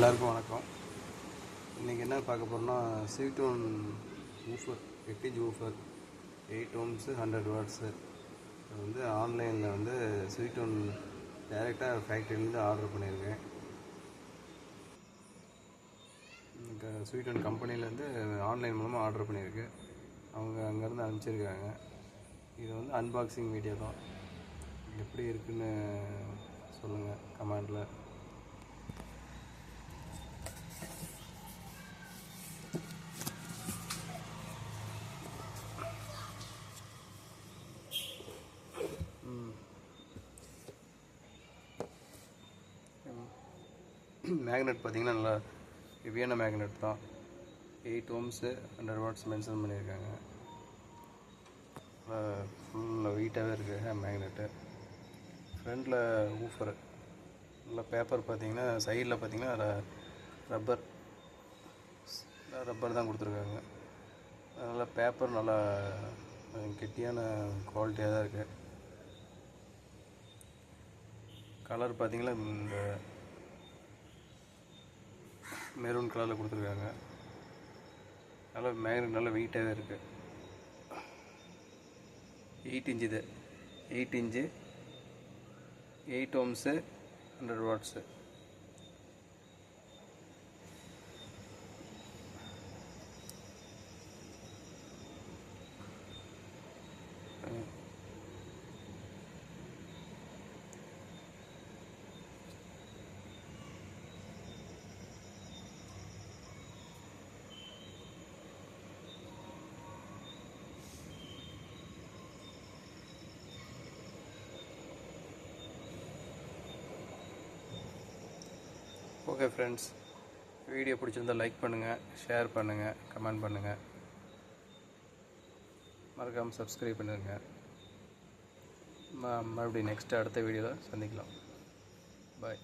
எல்லாருக்கும் வணக்கம். இன்றைக்கி என்ன பார்க்க போகிறோம்னா, ஸ்வீட்டோன் woofer 8 inch woofer 8 ohms 100 watts. இது வந்து ஆன்லைனில் வந்து ஸ்வீட்டோன் டைரெக்டாக ஃபேக்ட்ரியிலேருந்து ஆர்டர் பண்ணியிருக்கேன். இந்த ஸ்வீட்டோன் கம்பெனிலேருந்து ஆன்லைன் மூலமாக ஆர்டர் பண்ணியிருக்கு. அவங்க அங்கேருந்து அனுப்பிச்சிருக்காங்க. இது வந்து அன்பாக்சிங் வீடியோ தான். எப்படி இருக்குன்னு சொல்லுங்கள் கமெண்டில். மேக்னெட் பார்த்திங்கன்னா நல்லா ஹெவியான மேக்னெட் தான். 8 ohms 100 வாட்ஸ் மென்ஷன் பண்ணியிருக்காங்க. ஃபுல் வெயிட்டாகவே இருக்குது மேக்னெட்டு. ஃப்ரண்டில் ஊஃபர் நல்லா பேப்பர் பார்த்திங்கன்னா சைடில் பார்த்திங்கன்னா ரப்பர் தான் கொடுத்துருக்காங்க. அதனால் பேப்பர் நல்லா கெட்டியான குவாலிட்டியாக தான் இருக்குது. கலர் பார்த்திங்கன்னா இந்த மெரூன் கலரில் கொடுத்துருக்காங்க. நல்லா மேக்னெட் நல்லா வெயிட்டாகவே இருக்குது. 8 inch இது 8 inch 8 ohms 100 watts. Okay friends, video பிடிச்சிருந்தால் லைக் பண்ணுங்கள், ஷேர் பண்ணுங்கள், கமெண்ட் பண்ணுங்கள், மறக்காமல் சப்ஸ்கிரைப் பண்ணிடுங்க. மறுபடியும் அடுத்த வீடியோவில் சந்திக்கலாம். பாய்.